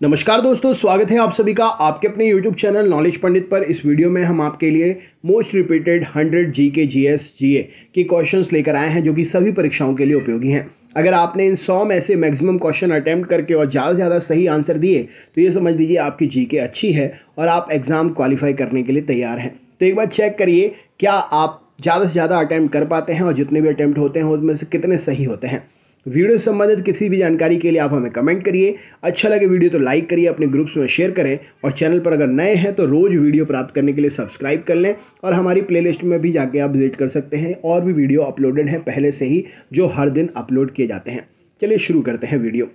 नमस्कार दोस्तों, स्वागत है आप सभी का आपके अपने YouTube चैनल नॉलेज पंडित पर। इस वीडियो में हम आपके लिए मोस्ट रिपीटेड 100 जीके जीएस जीए की क्वेश्चंस लेकर आए हैं जो कि सभी परीक्षाओं के लिए उपयोगी हैं। अगर आपने इन 100 में से मैक्सिमम क्वेश्चन अटेम्प्ट करके और ज़्यादा से ज़्यादा सही आंसर दिए तो ये समझ लीजिए आपकी जीके अच्छी है और आप एग्ज़ाम क्वालिफाई करने के लिए तैयार हैं। तो एक बार चेक करिए क्या आप ज़्यादा से ज़्यादा अटैम्प्ट कर पाते हैं और जितने भी अटैम्प्ट होते हैं उनमें से कितने सही होते हैं। वीडियो से संबंधित किसी भी जानकारी के लिए आप हमें कमेंट करिए। अच्छा लगे वीडियो तो लाइक करिए, अपने ग्रुप्स में शेयर करें और चैनल पर अगर नए हैं तो रोज़ वीडियो प्राप्त करने के लिए सब्सक्राइब कर लें और हमारी प्लेलिस्ट में भी जाके आप विजिट कर सकते हैं। और भी वीडियो अपलोडेड हैं पहले से ही जो हर दिन अपलोड किए जाते हैं। चलिए शुरू करते हैं वीडियो।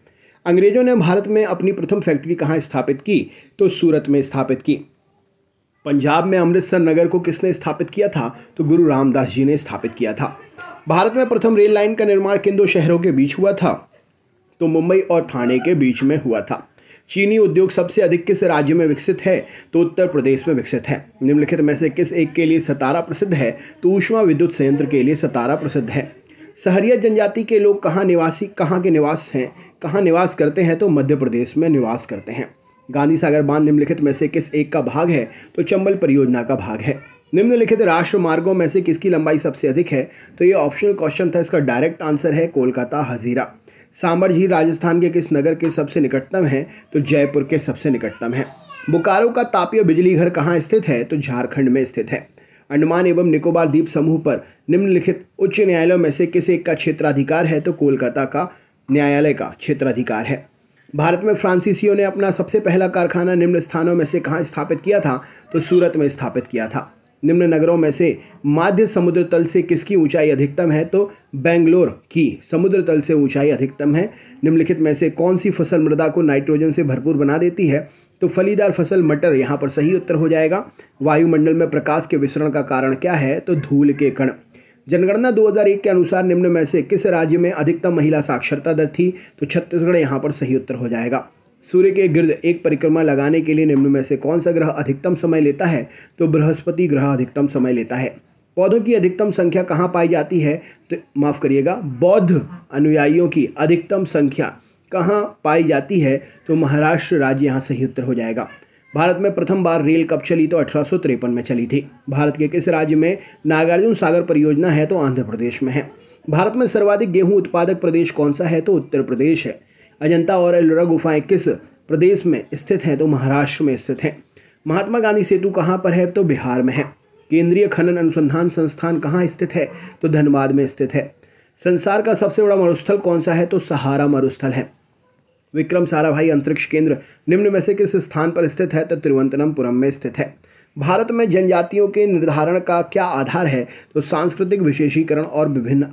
अंग्रेजों ने भारत में अपनी प्रथम फैक्ट्री कहाँ स्थापित की? तो सूरत में स्थापित की। पंजाब में अमृतसर नगर को किसने स्थापित किया था? तो गुरु रामदास जी ने स्थापित किया था। भारत में प्रथम रेल लाइन का निर्माण किन दो शहरों के बीच हुआ था? तो मुंबई और ठाणे के बीच में हुआ था। चीनी उद्योग सबसे अधिक किस राज्य में विकसित है? तो उत्तर प्रदेश में विकसित है। निम्नलिखित में से किस एक के लिए सतारा प्रसिद्ध है? तो ऊष्मा विद्युत संयंत्र के लिए सतारा प्रसिद्ध है। सहरिया जनजाति के लोग कहाँ निवास करते हैं? तो मध्य प्रदेश में निवास करते हैं। गांधी सागर बांध निम्नलिखित में से किस एक का भाग है? तो चंबल परियोजना का भाग है। निम्नलिखित राष्ट्र मार्गों में से किसकी लंबाई सबसे अधिक है? तो ये ऑप्शनल क्वेश्चन था, इसका डायरेक्ट आंसर है कोलकाता हजीरा। सांबर झील राजस्थान के किस नगर के सबसे निकटतम है? तो जयपुर के सबसे निकटतम है। बोकारो का तापीय बिजली घर कहाँ स्थित है? तो झारखंड में स्थित है। अंडमान एवं निकोबार द्वीप समूह पर निम्नलिखित उच्च न्यायालयों में से किस एक का क्षेत्राधिकार है? तो कोलकाता का न्यायालय का क्षेत्राधिकार है। भारत में फ्रांसीसियों ने अपना सबसे पहला कारखाना निम्न स्थानों में से कहाँ स्थापित किया था? तो सूरत में स्थापित किया था। निम्न नगरों में से माध्य समुद्र तल से किसकी ऊंचाई अधिकतम है? तो बेंगलोर की समुद्र तल से ऊंचाई अधिकतम है। निम्नलिखित में से कौन सी फसल मृदा को नाइट्रोजन से भरपूर बना देती है? तो फलीदार फसल मटर यहाँ पर सही उत्तर हो जाएगा। वायुमंडल में प्रकाश के विसरण का कारण क्या है? तो धूल के कण। जनगणना 2001 के अनुसार निम्न में से किस राज्य में अधिकतम महिला साक्षरता दर थी? तो छत्तीसगढ़ यहाँ पर सही उत्तर हो जाएगा। सूर्य के गिर्द एक परिक्रमा लगाने के लिए निम्न में से कौन सा ग्रह अधिकतम समय लेता है? तो बृहस्पति ग्रह अधिकतम समय लेता है। पौधों की अधिकतम संख्या कहाँ पाई जाती है? तो माफ करिएगा, बौद्ध अनुयायियों की अधिकतम संख्या कहाँ पाई जाती है? तो महाराष्ट्र राज्य यहाँ सही उत्तर हो जाएगा। भारत में प्रथम बार रेल कब चली? तो 1853 में चली थी। भारत के किस राज्य में नागार्जुन सागर परियोजना है? तो आंध्र प्रदेश में है। भारत में सर्वाधिक गेहूं उत्पादक प्रदेश कौन सा है? तो उत्तर प्रदेश है। अजंता और एलोरा गुफाएं किस प्रदेश में स्थित हैं? तो महाराष्ट्र में स्थित हैं। महात्मा गांधी सेतु कहाँ पर है? तो बिहार में है। केंद्रीय खनन अनुसंधान संस्थान कहाँ स्थित है? तो धनबाद में स्थित है। संसार का सबसे बड़ा मरुस्थल कौन सा है? तो सहारा मरुस्थल है। विक्रम साराभाई अंतरिक्ष केंद्र निम्न में से किस स्थान पर स्थित है? तो तिरुवनंतपुरम में स्थित है। भारत में जनजातियों के निर्धारण का क्या आधार है? तो सांस्कृतिक विशेषीकरण और विभिन्न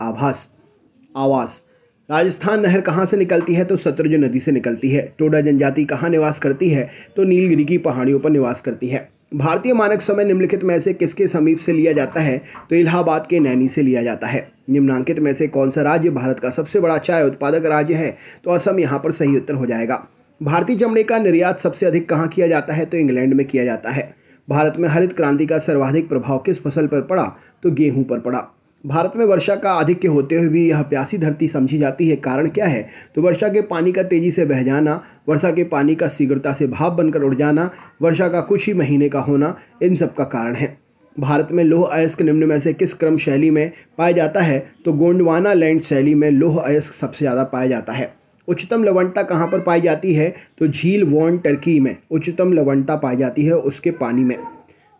आवास। राजस्थान नहर कहाँ से निकलती है? तो सतलुज नदी से निकलती है। टोडा जनजाति कहाँ निवास करती है? तो नीलगिरी की पहाड़ियों पर निवास करती है। भारतीय मानक समय निम्नलिखित में से किसके समीप से लिया जाता है? तो इलाहाबाद के नैनी से लिया जाता है। निम्नांकित में से कौन सा राज्य भारत का सबसे बड़ा चाय उत्पादक राज्य है? तो असम यहाँ पर सही उत्तर हो जाएगा। भारतीय चमड़े का निर्यात सबसे अधिक कहाँ किया जाता है? तो इंग्लैंड में किया जाता है। भारत में हरित क्रांति का सर्वाधिक प्रभाव किस फसल पर पड़ा? तो गेहूं पर पड़ा। भारत में वर्षा का आधिक्य होते हुए भी यह प्यासी धरती समझी जाती है, कारण क्या है? तो वर्षा के पानी का तेजी से बह जाना, वर्षा के पानी का शीघ्रता से भाप बनकर उड़ जाना, वर्षा का कुछ ही महीने का होना, इन सब का कारण है। भारत में लौह अयस्क निम्न में से किस क्रम शैली में पाया जाता है? तो गोंडवाना लैंड शैली में लौह अयस्क सबसे ज़्यादा पाया जाता है। उच्चतम लवणता कहाँ पर पाई जाती है? तो झील वॉन टर्की में उच्चतम लवणता पाई जाती है, उसके पानी में।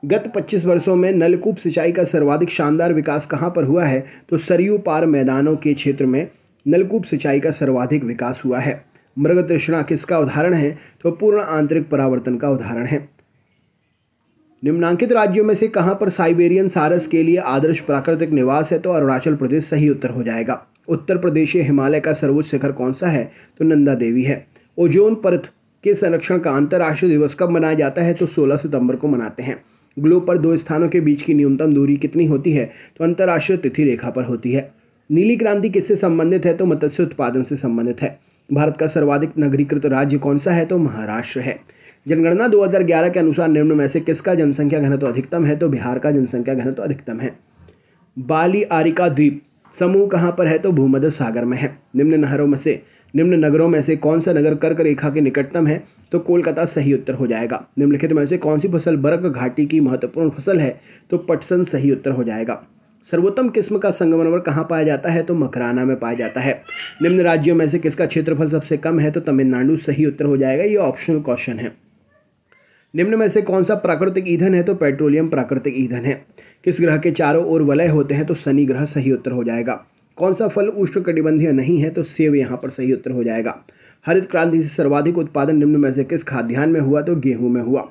गत 25 वर्षों में नलकूप सिंचाई का सर्वाधिक शानदार विकास कहाँ पर हुआ है? तो सरयू पार मैदानों के क्षेत्र में नलकूप सिंचाई का सर्वाधिक विकास हुआ है। मृग तृष्णा किसका उदाहरण है? तो पूर्ण आंतरिक परावर्तन का उदाहरण है। निम्नांकित राज्यों में से कहाँ पर साइबेरियन सारस के लिए आदर्श प्राकृतिक निवास है? तो अरुणाचल प्रदेश सही उत्तर हो जाएगा। उत्तर प्रदेश हिमालय का सर्वोच्च शिखर कौन सा है? तो नंदा देवी है। ओजोन परत के संरक्षण का अंतर्राष्ट्रीय दिवस कब मनाया जाता है? तो 16 सितंबर को मनाते हैं। ग्लोब पर दो स्थानों के बीच की न्यूनतम दूरी कितनी होती है? तो अंतर्राष्ट्रीय तिथि रेखा पर होती है। नीली क्रांति किससे संबंधित है? तो मत्स्य उत्पादन से संबंधित है। भारत का सर्वाधिक नगरीकृत राज्य कौन सा है? तो महाराष्ट्र है। जनगणना 2011 के अनुसार निम्न में से किसका जनसंख्या घनत्व अधिकतम है? तो बिहार का जनसंख्या घनत्व अधिकतम है। बाली आरिका द्वीप समूह कहाँ पर है? तो भूमध्य सागर में है। निम्न नहरों में से निम्न नगरों में से कौन सा नगर कर्क रेखा के निकटतम है? तो कोलकाता सही उत्तर हो जाएगा। निम्नलिखित में से कौन सी फसल बर्क घाटी की महत्वपूर्ण फसल है? तो पटसन सही उत्तर हो जाएगा। सर्वोत्तम किस्म का संगमरमर कहाँ पाया जाता है? तो मकराना में पाया जाता है। निम्न राज्यों में से किसका क्षेत्रफल सबसे कम है? तो तमिलनाडु सही उत्तर हो जाएगा। ये ऑप्शनल क्वेश्चन है। निम्न में से कौन सा प्राकृतिक ईंधन है? तो पेट्रोलियम प्राकृतिक ईंधन है। किस ग्रह के चारों ओर वलय होते हैं? तो शनि ग्रह सही उत्तर हो जाएगा। कौन सा फल उष्णकटिबंधीय नहीं है? तो सेब यहाँ पर सही उत्तर हो जाएगा। हरित क्रांति से सर्वाधिक उत्पादन निम्न में से किस खाद्यान्न में हुआ? तो गेहूं में हुआ।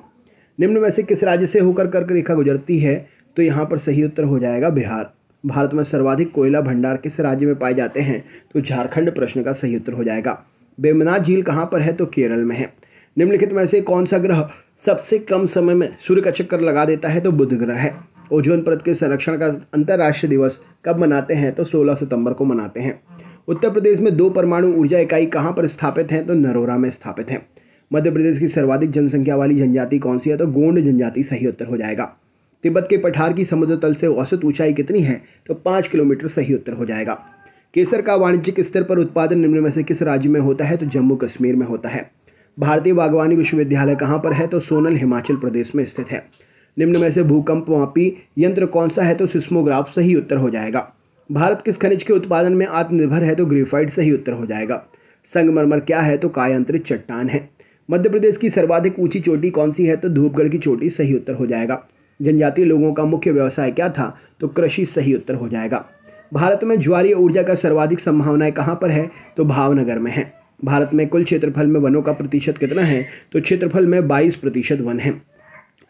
निम्न में से किस राज्य से होकर कर्क रेखा गुजरती है? तो यहाँ पर सही उत्तर हो जाएगा बिहार। भारत में सर्वाधिक कोयला भंडार किस राज्य में पाए जाते हैं? तो झारखंड प्रश्न का सही उत्तर हो जाएगा। वेम्बनाथ झील कहाँ पर है? तो केरल में है। निम्नलिखित में से कौन सा ग्रह सबसे कम समय में सूर्य का चक्कर लगा देता है? तो बुध ग्रह है। ओजोन परत के संरक्षण का अंतर्राष्ट्रीय दिवस कब मनाते हैं? तो 16 सितंबर को मनाते हैं। उत्तर प्रदेश में 2 परमाणु ऊर्जा इकाई कहाँ पर स्थापित हैं? तो नरोरा में स्थापित है। मध्य प्रदेश की सर्वाधिक जनसंख्या वाली जनजाति कौन सी है? तो गोंड जनजाति सही उत्तर हो जाएगा। तिब्बत के पठार की समुद्र तल से औसत ऊंचाई कितनी है? तो 5 किलोमीटर सही उत्तर हो जाएगा। केसर का वाणिज्यिक स्तर पर उत्पादन निम्न में से किस राज्य में होता है? तो जम्मू कश्मीर में होता है। भारतीय बागवानी विश्वविद्यालय कहाँ पर है? तो सोनल हिमाचल प्रदेश में स्थित है। निम्न में से भूकंप मापी यंत्र कौन सा है? तो सिस्मोग्राफ सही उत्तर हो जाएगा। भारत किस खनिज के उत्पादन में आत्मनिर्भर है? तो ग्रेफाइट सही उत्तर हो जाएगा। संगमरमर क्या है? तो कायांतरित चट्टान है। मध्य प्रदेश की सर्वाधिक ऊंची चोटी कौन सी है? तो धूपगढ़ की चोटी सही उत्तर हो जाएगा। जनजातीय लोगों का मुख्य व्यवसाय क्या था? तो कृषि सही उत्तर हो जाएगा। भारत में ज्वारीय ऊर्जा का सर्वाधिक संभावनाएं कहाँ पर है? तो भावनगर में है। भारत में कुल क्षेत्रफल में वनों का प्रतिशत कितना है? तो क्षेत्रफल में 22% वन है।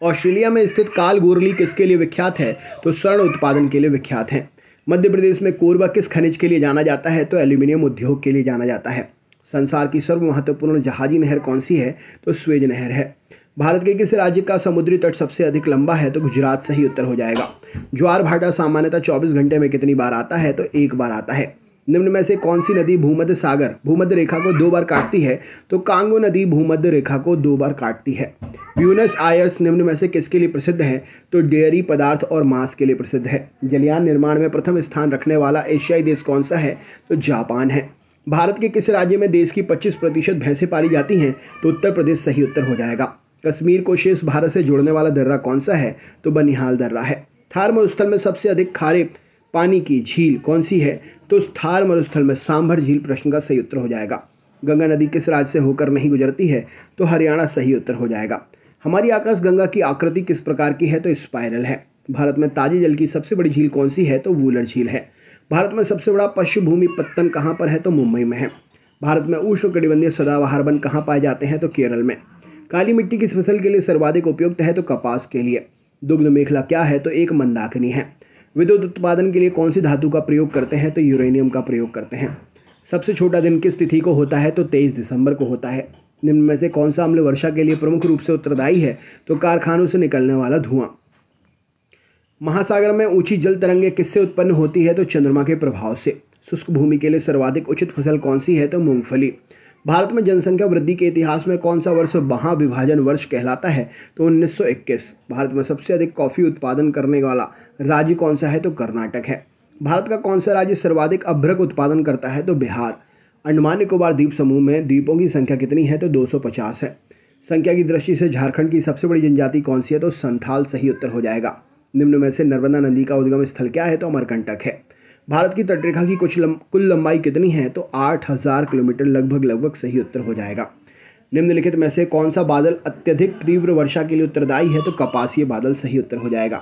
ऑस्ट्रेलिया में स्थित कालगोरली किसके लिए विख्यात है? तो स्वर्ण उत्पादन के लिए विख्यात है। मध्य प्रदेश में कोरबा किस खनिज के लिए जाना जाता है? तो एल्यूमिनियम उद्योग के लिए जाना जाता है। संसार की सर्व महत्वपूर्ण जहाजी नहर कौन सी है? तो स्वेज नहर है। भारत के किस राज्य का समुद्री तट सबसे अधिक लंबा है? तो गुजरात सही उत्तर हो जाएगा। ज्वार भाटा सामान्यतः 24 घंटे में कितनी बार आता है? तो 1 बार आता है। निम्न में से कौन सी नदी भूमध्य रेखा को 2 बार काटती है? तो कांगो नदी भूमध्य रेखा को 2 बार काटती है। ब्यूनस आयर्स निम्न में से किसके लिए प्रसिद्ध है? तो डेयरी पदार्थ और मांस के लिए प्रसिद्ध है। जलयान निर्माण में प्रथम स्थान रखने वाला एशियाई देश कौन सा है? तो जापान है। भारत के किस राज्य में देश की 25% भैंसें पाली जाती हैं? तो उत्तर प्रदेश सही उत्तर हो जाएगा। कश्मीर को शेष भारत से जोड़ने वाला दर्रा कौन सा है? तो बनिहाल दर्रा है। थार मरुस्थल में सबसे अधिक खारे पानी की झील कौन सी है? तो थार मरुस्थल में सांभर झील प्रश्न का सही उत्तर हो जाएगा। गंगा नदी किस राज्य से होकर नहीं गुजरती है? तो हरियाणा सही उत्तर हो जाएगा। हमारी आकाश गंगा की आकृति किस प्रकार की है? तो स्पाइरल है। भारत में ताजे जल की सबसे बड़ी झील कौन सी है? तो वूलर झील है। भारत में सबसे बड़ा पशु भूमि पत्तन कहाँ पर है? तो मुंबई में है। भारत में उष्णकटिबंधीय सदाबहार वन कहाँ पाए जाते हैं? तो केरल में। काली मिट्टी किस फसल के लिए सर्वाधिक उपयुक्त है? तो कपास के लिए। दुग्ध मेखला क्या है? तो एक मंदाकिनी है। विद्युत उत्पादन के लिए कौन सी धातु का प्रयोग करते हैं? तो यूरेनियम का प्रयोग करते हैं। सबसे छोटा दिन किस तिथि को होता है? तो 23 दिसंबर को होता है। निम्न में से कौन सा अम्ल वर्षा के लिए प्रमुख रूप से उत्तरदायी है? तो कारखानों से निकलने वाला धुआं। महासागर में ऊंची जल तरंगें किससे उत्पन्न होती है? तो चंद्रमा के प्रभाव से। शुष्क भूमि के लिए सर्वाधिक उचित फसल कौन सी है? तो मूंगफली। भारत में जनसंख्या वृद्धि के इतिहास में कौन सा वर्ष महाविभाजन वर्ष कहलाता है? तो 1921। भारत में सबसे अधिक कॉफी उत्पादन करने वाला राज्य कौन सा है? तो कर्नाटक है। भारत का कौन सा राज्य सर्वाधिक अभ्रक उत्पादन करता है? तो बिहार। अंडमान निकोबार द्वीप समूह में द्वीपों की संख्या कितनी है? तो 250 है। संख्या की दृष्टि से झारखंड की सबसे बड़ी जनजाति कौन सी है? तो संथाल सही उत्तर हो जाएगा। निम्न में से नर्मदा नदी का उद्गम स्थल क्या है? तो अमरकंटक है। भारत की तटरेखा की कुल लंबाई कितनी है? तो 8000 किलोमीटर लगभग सही उत्तर हो जाएगा। निम्नलिखित में से कौन सा बादल अत्यधिक तीव्र वर्षा के लिए उत्तरदायी है? तो कपासीय बादल सही उत्तर हो जाएगा।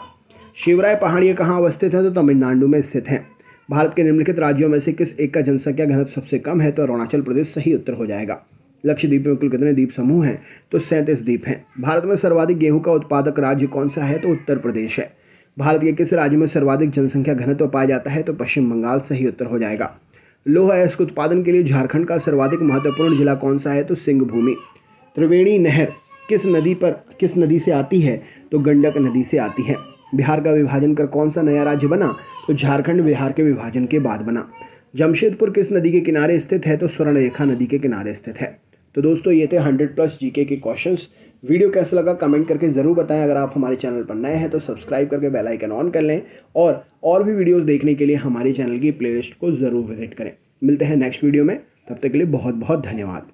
शिवराय पहाड़ियाँ कहाँ अवस्थित है? तो तमिलनाडु में स्थित है। भारत के निम्नलिखित राज्यों में से किस एक का जनसंख्या घनत्व सबसे कम है? तो अरुणाचल प्रदेश सही उत्तर हो जाएगा। लक्षद्वीप में कुल कितने द्वीप समूह हैं? तो 37 द्वीप हैं। भारत में सर्वाधिक गेहूं का उत्पादक राज्य कौन सा है? तो उत्तर प्रदेश है। भारत के किस राज्य में सर्वाधिक जनसंख्या घनत्व पाया जाता है? तो पश्चिम बंगाल सही उत्तर हो जाएगा। लोहा अयस्क उत्पादन के लिए झारखंड का सर्वाधिक महत्वपूर्ण जिला कौन सा है? तो सिंहभूमि। त्रिवेणी नहर किस नदी से आती है? तो गंडक नदी से आती है। बिहार का विभाजन कर कौन सा नया राज्य बना? तो झारखंड बिहार के विभाजन के बाद बना। जमशेदपुर किस नदी के किनारे स्थित है? तो स्वर्णरेखा नदी के किनारे स्थित है। तो दोस्तों ये थे 100+ जीके के क्वेश्चंस। वीडियो कैसा लगा कमेंट करके ज़रूर बताएं। अगर आप हमारे चैनल पर नए हैं तो सब्सक्राइब करके बेल आइकन ऑन कर लें और भी वीडियोस देखने के लिए हमारे चैनल की प्लेलिस्ट को ज़रूर विजिट करें। मिलते हैं नेक्स्ट वीडियो में। तब तक के लिए बहुत बहुत धन्यवाद।